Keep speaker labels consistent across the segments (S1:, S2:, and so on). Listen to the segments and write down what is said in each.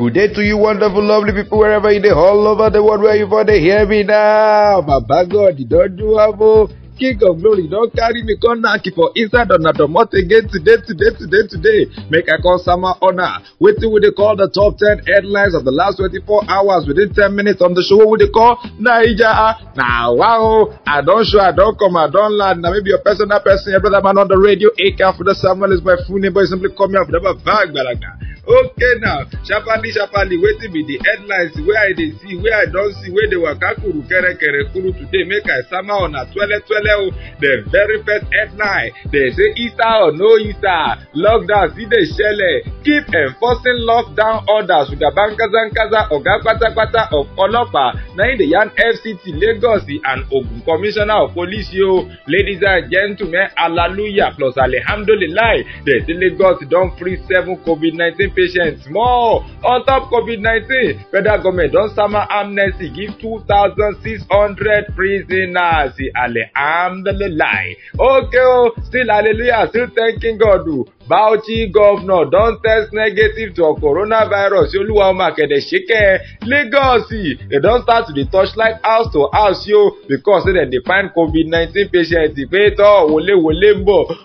S1: Good day to you, wonderful, lovely people, wherever you are, all over the world, where you for they hear me now. Baba God, you don't do abo. King of glory, don't carry me come knock for inside on the mouth again today. Make I call summer honor. Waiting with they call the top 10 headlines of the last 24 hours within 10 minutes on the show. What would they call Naija? Now, wow, I don't show, I don't come, I don't land. Now, maybe a personal person, your brother man on the radio. A.K. for the Samuel is my full name, but simply call me up with a bag, balaga. Okay now, sharply, waiting be the headlines where I dey see, where I don't see, where they were kakuru kere kuru today. Make I summer on a twelve. The very first headline, they say Easter or no Easter, lockdown, see the shelle, keep enforcing lockdown orders with the bankers and kaza, oga kwata of Olopa, now in the Yan FCT, Lagos, and Ogun Commissioner of Police, yo, ladies and gentlemen, hallelujah, plus alhamdulillah, the Lagos don't free 7 COVID-19 patients more. On top COVID-19, federal government don summer amnesty, give 2,600 prisoners. Alhamdulillah. Okay, still hallelujah, still thanking God. Bauchi governor don test negative to coronavirus. Oluwa Makede Sheke. Lagos, they don start to the touchlight house to house yo because then they find COVID-19 patients.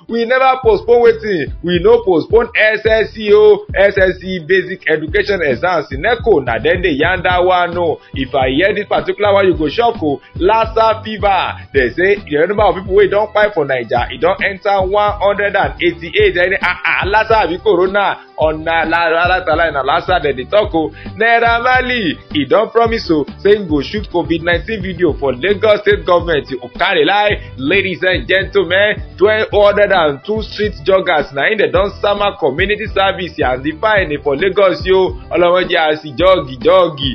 S1: We never postpone waiting. We no postpone SSE basic education exams. Sineko na then they yanda one no. If I hear this particular one, you go shock. Lassa fever. They say the number of people who don't fight for Nigeria, it don't enter 188. Lassa be corona on Lassa de the talk. Naira Marley, he don't promise so saying go shoot COVID-19 video for Lagos state government. Ladies and gentlemen, 202 street joggers now in the don summer community service and the fine for Lagos yo. Olamoji asi joggy.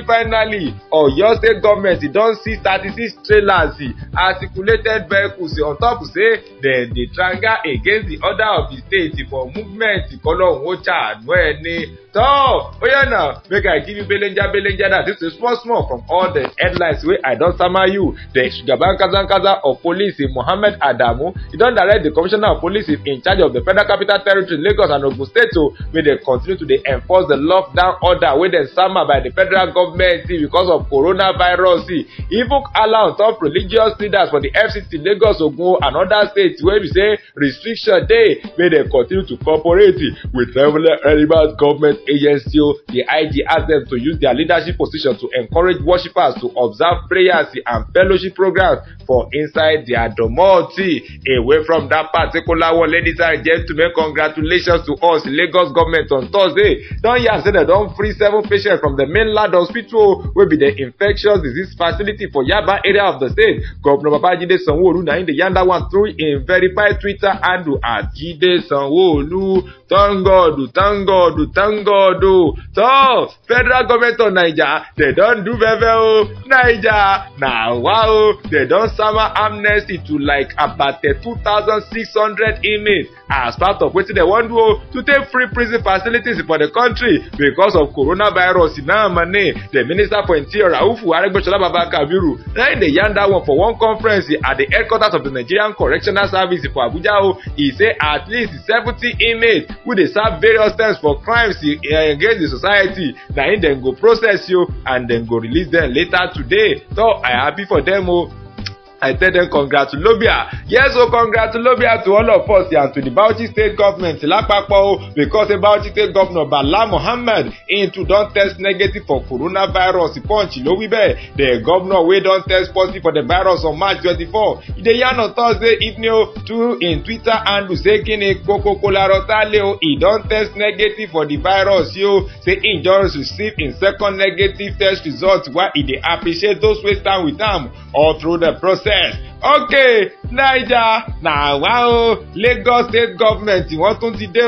S1: Finally, Oyo state government don see 36 trailers articulated vehicles on top say then the triangle against the order of the state for movement color wocha any. So, now, make I give you Belenja that this is small from all the headlines where I don't summon you. The Shugaban Kaza of police Mohammed Adamu, he don't direct the commissioner of police in charge of the Federal Capital Territory, Lagos and Ogun State, where they continue to enforce the lockdown order where they summoned by the federal government because of coronavirus. Even allow top religious leaders for the FCT, Lagos, Ogun and other states where we say restriction day, where they continue to cooperate with relevant government agency. The IG asked them to use their leadership position to encourage worshippers to observe prayers and fellowship programs for inside their domoti. Away from that particular one, ladies and gentlemen, congratulations to us, Lagos government on Thursday. Don't hear say they don't free 7 patients from the mainland hospital will be the infectious disease facility for Yaba area of the state. Governor Babajide Sanwo-Olu now in the Yanda one through in verified Twitter handle at Jide Sanwo-Olu. Thank God. So, federal government of Nigeria, they don't do very well. Nigeria, now wow, they don't summer amnesty to like about 2,600 inmates as part of what they want to take free prison facilities for the country because of coronavirus. Now, the Minister for Interior, Raufu Aregbesola Babakabiru, now in the Yanda one for one conference at the headquarters of the Nigerian Correctional Service for Abuja, he said at least 70 inmates who they serve various terms for crimes against the society. Now in them go process you and then go release them later today. So I happy for them. I tell them congratulations. Yes, congratulations to all of us and to the Bauchi State government because the Bauchi State governor Bala Mohammed into don't test negative for coronavirus. The governor we don't test positive for the virus on March 24. The yarn on Thursday evening too in Twitter and say Coca-Cola Rotaleo he don't test negative for the virus. You say he just received in second negative test result while he appreciate those who stand with them all through the process. Okay, Niger, now wow, Lagos state government want to today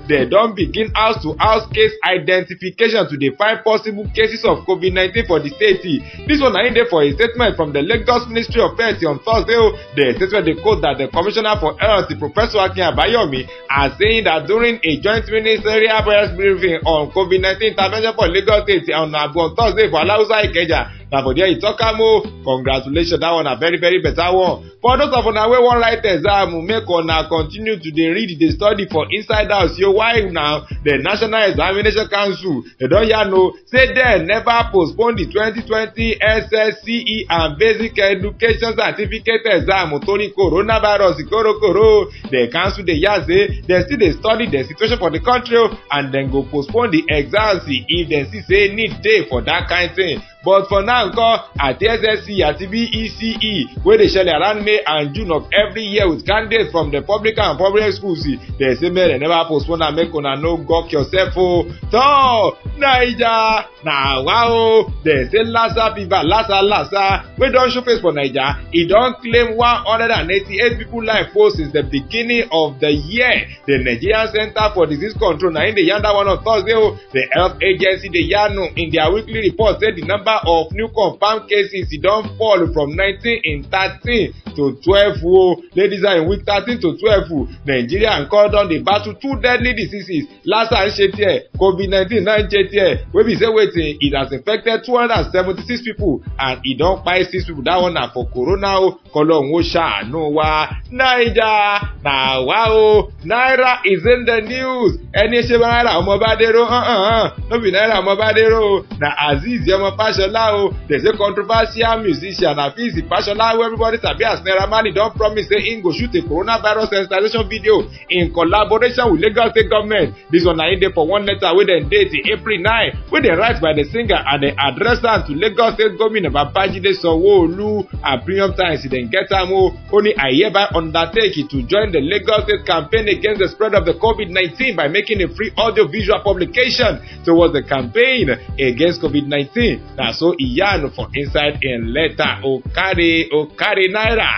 S1: they don't begin house-to-house case identification to define possible cases of COVID-19 for the state. This one I there for a statement from the Lagos Ministry of Health on Thursday. The statement they quote that the Commissioner for Health, Professor Akin Abayomi, are saying that during a joint ministerial press briefing on COVID-19 intervention for Lagos State on Thursday for Alausa Ikeja, na for there e talk am o. Congratulations, that one na very very better one. For those of una wey wan write exam, make una continue to dey read, dey study for inside house. Why now the National Examination Council they don yarn o say dem never postpone the 2020 SSCE and Basic Education Certificate exam tori coronavirus korokoro. The council dey yarn say dem still dey study the situation for the country and dem go postpone the exams if dem see say need dey for that kind thing. But for now àti SSCE àti BECE wey dey ṣẹlẹ̀ around May and June of every year with candidates from the public and private schools, dem say make dem never postpone am, make una no gawk yourself o. So Naija na wow, dem say Lassa fever Lassa wey don show face for Naija, e don claim 188 people life since the beginning of the year. The Nigerian Center for Disease Control na im dey yarn that one on Thursday o. The health agency dey yarn in their weekly report say the number of new confirmed cases don fall from 19 in 13 to 12 o. Ladies and in week 13 to 12 Nigeria don dey battle two deadly diseases. Lassa ń ṣe tiẹ̀, COVID-19 náà ń ṣe tiẹ̀, wey be say wetin it has infected 276 people and e don kpai 6 people. That one na for corona o. Kọ́lọ́hun ó ṣàánú wa. Naija na wa o. Naira is in the news. Ẹni ṣe Naira ọmọ Badero no be Naira ọmọ Badero na Azeez ọmọ Fashola o. They say controversial musician Azeez Fashola wey everybody sabi as Naira Marley don promise say im go shoot a coronavirus sensitization video in collaboration with Lagos State government. This one na im dey for one letter wey dem date April 9 wey dem write by the singer and dem address am to Lagos State Governor Babajide Sanwo-Olu and Premium Times dem get am o. Only I hereby undertake to join the Lagos State campaign against the spread of the COVID-19 by making a free audio-visual publication towards the campaign against COVID-19. Na so e yarn for inside im letter. Okare Naira.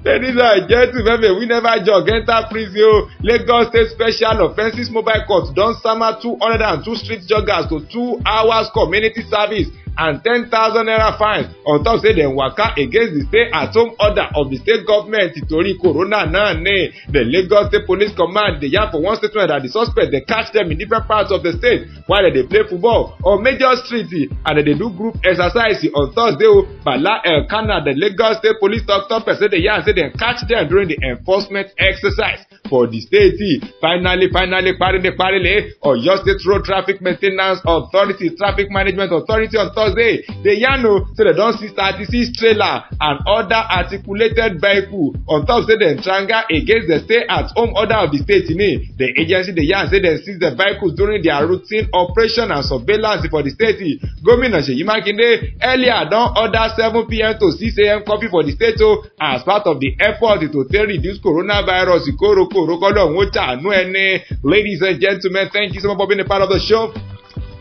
S1: Ladies and gentlemen, we never jog enter prison. Lagos State Special Offences Mobile Court don sama 202 street joggers to 2 hours community service and 10,000 naira fine on top say dem waka against the stay-at-home order of the state government tori corona náà ní. The Lagos State Police Command dey yarn for one statement that the suspects dey catch them in different parts of the state while dem dey play football on major streets and dem dey do group exercise on Thursday o. Bala Elkanah, the Lagos State Police doctor person dey yarn say dem catch them during the enforcement exercise for the state. Finally parile Oyo State Road Traffic Maintenance Authority Traffic Management Authority on Thursday dey yarn o say dem don seize 36 trailer and other articulated vehicle on top say dem tranga against the stay-at-home order of the state ni. The agency dey yarn say dem seize the vehicles during their routine operation and surveillance for the state. Gómìnà Ṣèyí Mákindé earlier don order 7 p.m. to 6 a.m. coffee for the state o as part of the effort to take reduce coronavirus korokoro kọ́lọ́hun ó ṣàánú ẹni. Ladies and gentlemen, thank you so much for being a part of the show.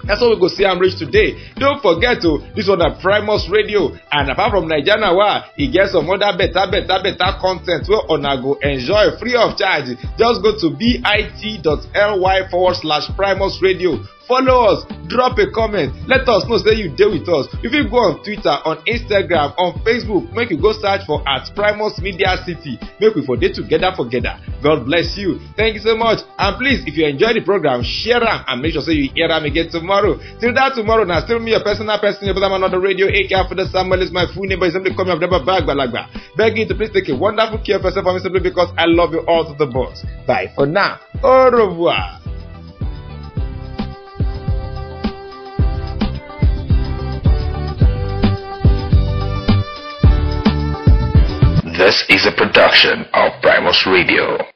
S1: That's all we go see. I'm rich today. Don't forget this one at Primus Radio, and apart from Naija, e get some other better content where una go enjoy free of charge. Just go to bit.ly/Primus Radio. Follow us, drop a comment, let us know say you dey with us. If you go on Twitter, on Instagram, on Facebook, make you go search for @Primus Media City. Make we for dey together. God bless you. Thank you so much. And please, if you enjoy the program, share am and make sure say you hear am again tomorrow. Till that tomorrow, now still me, your personal person, your brother man on the radio, aka for the Samuel is my full name, but simply call me never bag balagba. Begging to please take a wonderful care of yourself for me simply because I love you all to the boss. Bye for now. Au revoir.
S2: This is a production of Primus Radio.